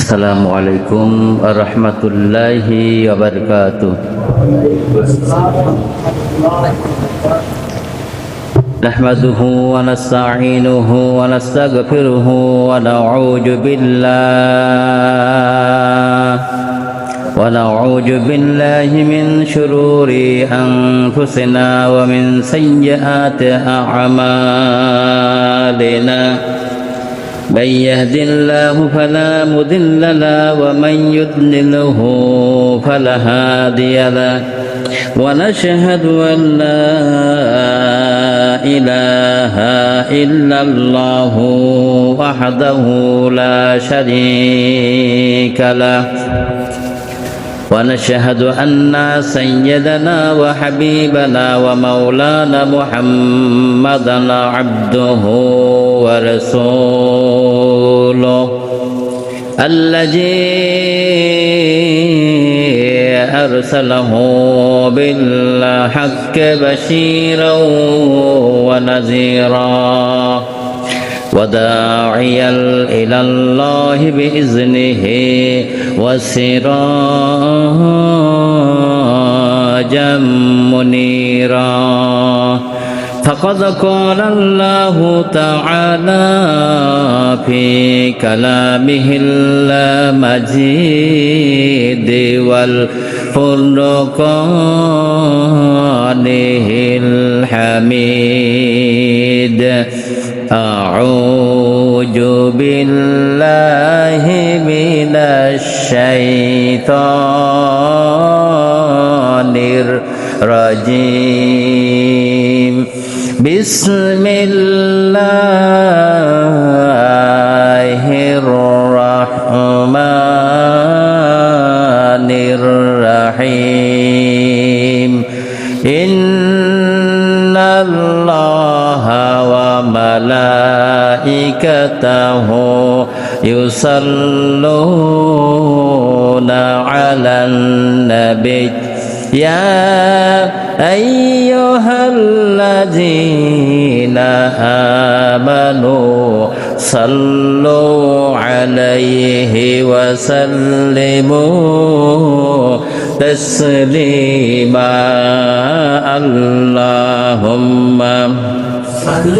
আসসালামু আলাইকুম ওয়া রাহমাতুল্লাহি ওয়া বারাকাতুহু। নাহমাদুহু ওয়া নাস্তাঈনুহু ওয়া নাস্তাগফিরুহু ওয়া نعوذ بالله من شرور أنفسنا ومن سيئات أعمالنا. من يهد الله فلا مضل له ومن يضلله فلا هادي له، ونشهد أن لا إله إلا الله وحده لا شريك له، ونشهد أن سيدنا وحبيبنا ومولانا محمدا عبده ورسوله الذي أرسله بالحق بشيرا ونذيرا وداعيا إلى الله بإذنه وسراجا منيرا. فقد قال الله تعالى في كلامه المجيد والفرقانه الحميد: أعوذ بالله من الشيطان الرجيم. بسم الله الرحمن الرحيم. إن الله وملائكته يصلون على النبي يا أيها الذين آمنوا صلوا عليه وسلموا تسليما. اللهم صل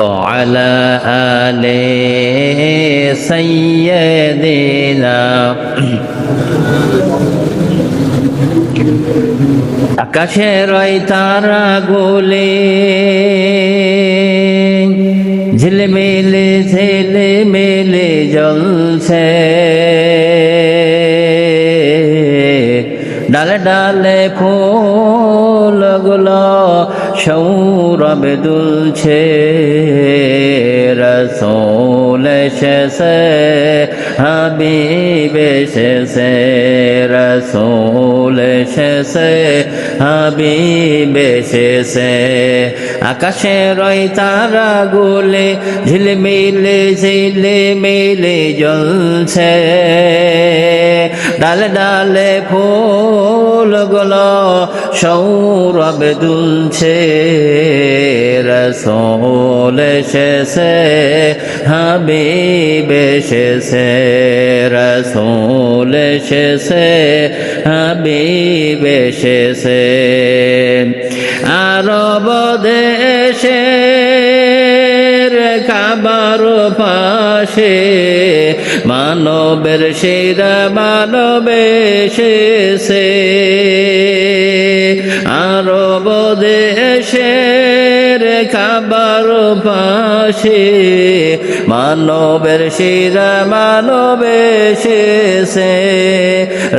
وعلى آل سيدنا. আকাশের ওই তারাগুলি ঝিলমিলে ঝিলমিলে জ্বলছে, ডালে ডালে ফুলগুলো সৌরভে দুলছে। রসূল এসেছে, হাবিব এসেছে, রসূল এসেছে, হাবিব এসেছে। আকাশের ওই তারাগুলি ঝিলমিলে ঝিলমিলে জ্বলছে, ডালে ডালে ফুলগুলো সৌরভে দুলছে। রসূল এসেছে, হাবিব এসেছে, রসূল এসেছে, হাবিব এসেছে। আরব দেশের কাবার পাশে মানবের সেরা মানব এসেছে। আরব দেশের কাবার পাশে মানবের সেরা মানব এসেছে।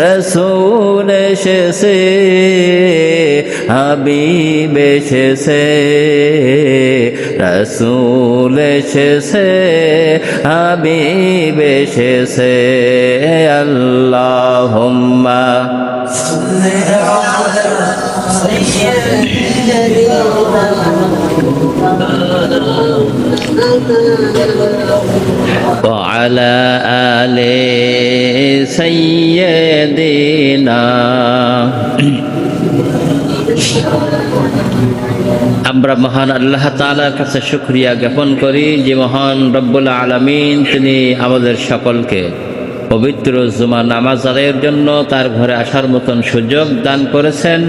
রসূল এসেছে, হাবিব এসেছে, রসূল এসেছে, হাবিব এসেছে। আল্লাহুম্মা সাল্লি আলা সাইয়্যিদিনা ওয়া আলা আলি সাইয়্যিদিনা। আমরা মহান আল্লাহ তাআলার কাছে শুকরিয়া জ্ঞাপন করি যে মহান রব্বুল আলামিন তিনি আমাদের সকলকে পবিত্র জুমা নামাজ আদায়ের জন্য তার ঘরে আসার মতন সুযোগ দান করেছেন।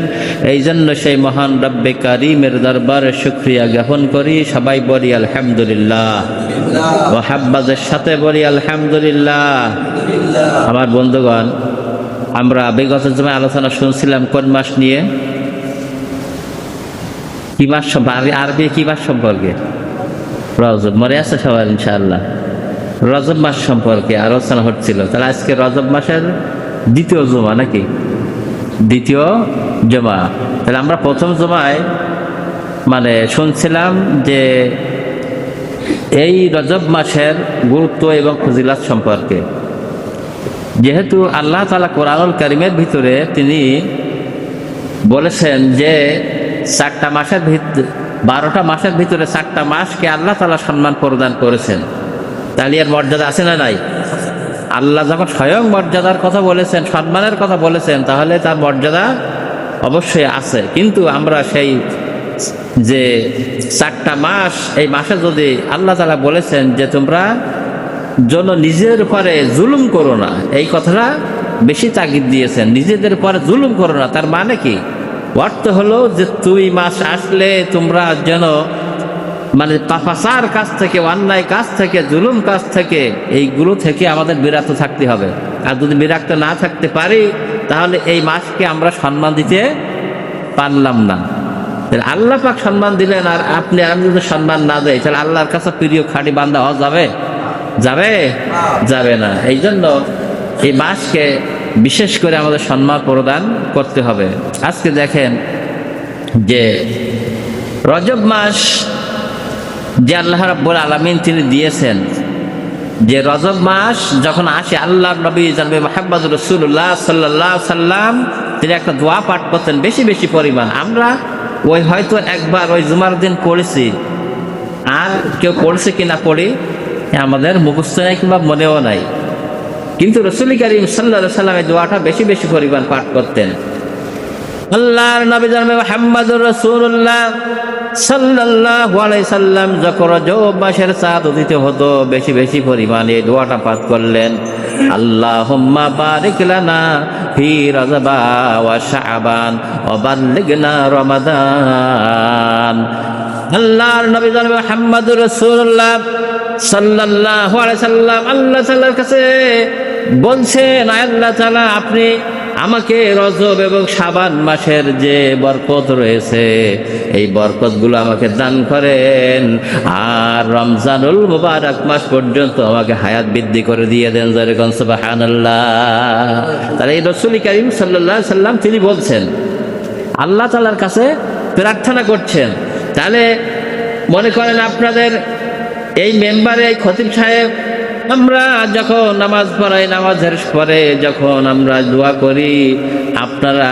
এই জন্য সেই মহান রব্বে কারিমের দরবারে শুকরিয়া জ্ঞাপন করি। সবাই বলি আলহামদুলিল্লাহ, ওয়াহাব্বাদের সাথে বলি আলহামদুলিল্লাহ। আমার বন্ধুগণ, আমরা বিগত জুমায় আলোচনা শুনছিলাম কোন মাস নিয়ে? কি মাস? আরবি কি মাস সম্পর্কে? রজব। মনে আছে সবার ইনশাআল্লাহ? রজব মাস সম্পর্কে আলোচনা হচ্ছিল। তাহলে আজকে রজব মাসের দ্বিতীয় জুমা নাকি? দ্বিতীয় জুমা। তাহলে আমরা প্রথম জুমায় শুনছিলাম যে এই রজব মাসের গুরুত্ব এবং ফজিলত সম্পর্কে। যেহেতু আল্লাহ তাআলা কোরআনুল কারীমের ভিতরে তিনি বলেছেন যে 4টা মাসের 12টা মাসের ভিতরে 4টা মাসকে আল্লাহ তাআলা সম্মান প্রদান করেছেন। তাহলে এর মর্যাদা আছে না নাই? আল্লাহ যখন স্বয়ং মর্যাদার কথা বলেছেন, সম্মানের কথা বলেছেন, তাহলে তার মর্যাদা অবশ্যই আছে। কিন্তু আমরা সেই যে 4টা মাস, এই মাসে যদি আল্লাহ তাআলা বলেছেন যে তোমরা যেন নিজের উপরে জুলুম করো না, এই কথাটা বেশি তাগিদ দিয়েছেন। নিজেদের উপরে জুলুম করো না, তার মানে কি? অর্থ হলো যে 2 মাস আসলে তোমরা যেন পাপাচার কাজ থেকে, অন্যায় কাজ থেকে, জুলুম কাজ থেকে, এইগুলো থেকে আমাদের বিরত থাকতে হবে। আর যদি বিরত না থাকতে পারি তাহলে এই মাসকে আমরা সম্মান দিতে পারলাম না। আল্লাহ পাক সম্মান দিলেন, আর আপনি আমি যদি সম্মান না দেয়, তাহলে আল্লাহর কাছে প্রিয় খাঁটি বান্দা হওয়া যাবে? যাবে না। এই জন্য এই মাসকে বিশেষ করে আমাদের সম্মান প্রদান করতে হবে। আজকে দেখেন যে রজব মাস যে আল্লাহ রাব্বুল আলামিন তিনি দিয়েছেন, যে রজব মাস যখন আসে, আল্লাহর নবী জনাবে মুহাম্মদ রাসূলুল্লাহ সাল্লাল্লাহু আলাইহি সাল্লাম তিনি একটা দোয়া পাঠ করতেন বেশি বেশি পরিমাণ। আমরা হয়তো একবার ওই জুমার দিন পড়েছি, আর কেউ পড়ছে কিনা পড়ি আমাদের মুখস্থ নাই কিংবা মনেও নাই। কিন্তু রাসূল কারীম সাল্লাল্লাহু আলাইহি সাল্লাম এই দোয়াটা বেশি বেশি পরিমাণ পাঠ করতেন। আল্লাহর নবী জনাবে মুহাম্মদুর রাসূলুল্লাহ সাল্লাল্লাহু আলাইহি সাল্লাম যখন রজব মাসের চাঁদ উদিত হতো, বেশি বেশি পরিমাণে এই দোয়াটা পাঠ করলেন, আল্লাহুম্মা বারিক লানা ফি রজবা ওয়া শাবান ওয়া বাল্লিগনা রমাদান। আল্লাহর নবী জনাবে মুহাম্মদুর রাসূলুল্লাহ সাল্লাল্লাহু আলাইহি সাল্লাম আল্লাহ তাআলার কাছে বলছেন, আল্লাহ তাআলা আপনি আমাকে রজব এবং শাবান মাসের যে বরকত রয়েছে, এই বরকতগুলো আমাকে দান করেন, আর রমজানুল মুবারক মাস পর্যন্ত আমাকে হায়াত বৃদ্ধি করে দিয়ে দেন। যেরকম সুবহানাল্লাহ। তাহলে এই রাসূল কারীম সাল্লাল্লাহু আলাইহি সাল্লাম তিনি বলছেন, আল্লাহ তাআলার কাছে প্রার্থনা করছেন। তাহলে মনে করেন আপনাদের এই মেম্বারে, এই খতিব সাহেব, আমরা যখন নামাজ পড়াই, নামাজের পরে যখন আমরা দোয়া করি, আপনারা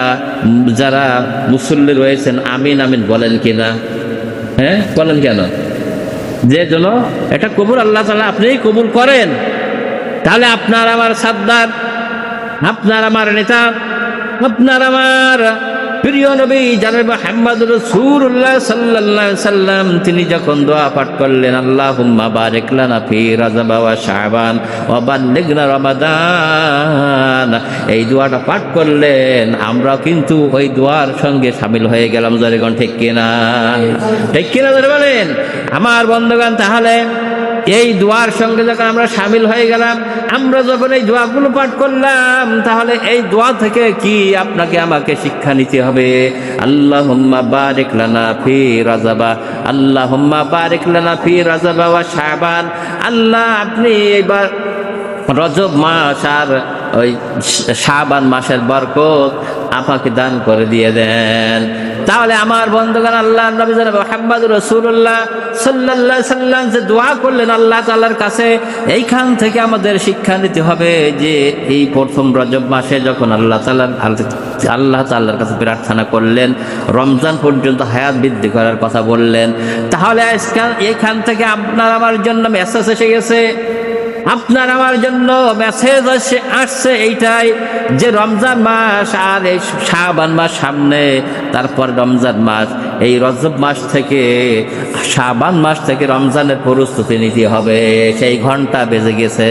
যারা মুসল্লি রয়েছেন আমিন আমিন বলেন কিনা? হ্যাঁ, বলেন কেন? যে জন্য এটা কবুল আল্লাহ তাআলা আপনিই কবুল করেন। তাহলে আপনার আমার সাদ্দার, আপনার আমার নেতা, আপনার আমার প্রিয় নবী জনাবে মুহাম্মদ রাসূলুল্লাহ সাল্লাল্লাহু আলাইহি সাল্লাম তিনি যখন দোয়া পাঠ করলেন, আল্লাহুম্মা বারিক লানা ফি রজব ওয়া শাবান ওয়া বাল্লিগনা রমাদান, এই দোয়াটা পাঠ করলেন, আমরা কিন্তু ওই দোয়ার সঙ্গে শামিল হয়ে গেলাম। জনগণ ঠিক কিনা? ঠিক কিনা বলেন আমার বন্ধুগণ? তাহলে এই দোয়ার সঙ্গে যখন আমরা শামিল হয়ে গেলাম, আমরা যখন এই দোয়াগুলো পাঠ করলাম, তাহলে এই দোয়া থেকে কি আপনাকে আমাকে শিক্ষা নিতে হবে? আল্লাহুম্মা বারিক লানা ফি রজবা, আল্লাহুম্মা বারিক লানা ফি রজবা ওয়া শাবান। আল্লাহ আপনি এবার রজব মাস আর ওই শাবান মাসের বরকত আমাকে দান করে দিয়ে দেন। তাহলে আমার বন্ধুগণ, আল্লাহর নবী জনাবে মুহাম্মদ রাসূলুল্লাহ সাল্লাল্লাহু আলাইহি সাল্লাম যে দোয়া করলেন আল্লাহ তাআলার কাছে, এইখান থেকে আমাদের শিক্ষা নিতে হবে যে এই প্রথম রজব মাসে যখন আল্লাহ তাআলার কাছে প্রার্থনা করলেন, রমজান পর্যন্ত হায়াত বৃদ্ধি করার কথা বললেন, তাহলে এইখান থেকে আপনার আমার জন্য মেসেজ এসে গেছে। আপনার আমার জন্য মেসেজ আসছে এইটাই যে রমজান মাস আর এই শাবান মাস সামনে, তারপর রমজান মাস, এই রজব মাস থেকে শাবান মাস থেকে রমজানের প্রস্তুতি নিতে হবে। সেই ঘন্টা বেজে গেছে।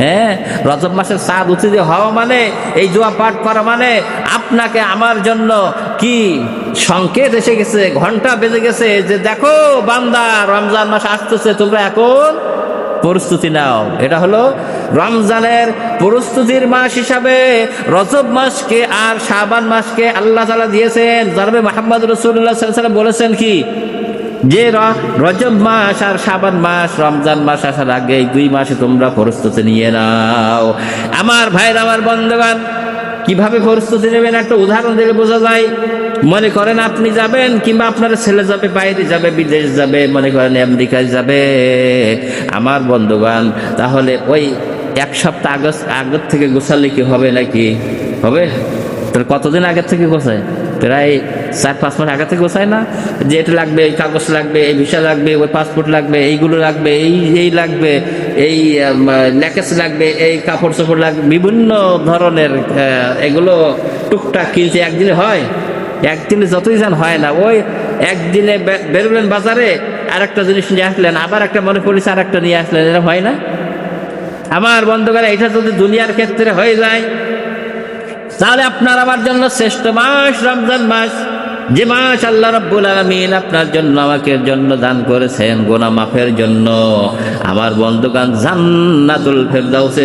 হ্যাঁ, রজব মাসের চাঁদ উঠিতে হওয়া মানে, এই দোয়া পাঠ করা মানে আপনাকে আমার জন্য কি সংকেত এসে গেছে, ঘন্টা বেজে গেছে যে দেখো বান্দা, রমজান মাস আসতেছে, তোমরা এখন প্রস্তুতি নাও। এটা হলো রমজানের প্রস্তুতির মাস হিসাবে রজব মাসকে আর শাবান মাসকে আল্লাহ তাআলা দিয়েছেন। জনাবে মুহাম্মদ রাসূলুল্লাহ সাল্লাল্লাহু আলাইহি ওয়াসাল্লাম বলেছেন কি, যে রজব মাস আর শাবান মাস, রমজান মাস আসার আগে এই 2 মাসে তোমরা প্রস্তুতি নিয়ে নাও। আমার ভাইরা, আমার বন্ধুগণ, কিভাবে প্রস্তুতি নেবেন একটা উদাহরণ দিলে বোঝা যায়। মনে করেন আপনি যাবেন, কিংবা আপনার ছেলে যাবে, বাইরে যাবে, বিদেশ যাবে, মনে করেন আমেরিকায় যাবে। আমার বন্ধুগণ, তাহলে ওই 1 সপ্তাহ আগের থেকে গোছালে কি হবে নাকি? হবে? তাহলে কতদিন আগের থেকে গোছায়? প্রায় 4-5 মাস আগে থেকে গোছায় না? যে এটা লাগবে, এই কাগজ লাগবে, এই ভিসা লাগবে, ওই পাসপোর্ট লাগবে, এইগুলো লাগবে, এই লাগবে, এই ল্যাকেজ লাগবে, এই কাপড় চোপড় লাগবে, বিভিন্ন ধরনের এগুলো টুকটাক কিনতে একদিনে হয়? একদিনে যতই যান হয় না। ওই একদিনে বেরোলেন বাজারে, আর একটা জিনিস নিয়ে আসলেন, আবার একটা মনে পড়েছে আর একটা নিয়ে আসলেন, এরকম হয় না? আমার বন্ধুগণ, এটা যদি দুনিয়ার ক্ষেত্রে হয়ে যায়, তাহলে আপনার আমার জন্য শ্রেষ্ঠ মাস রমজান মাস, যে মাস আল্লাহ রাব্বুল আলামিন আপনার জন্য, আমাকে জন্য দান করেছেন গুনাহ মাফের জন্য। আমার বন্ধুগণ, জান্নাতুল ফেরদাউসে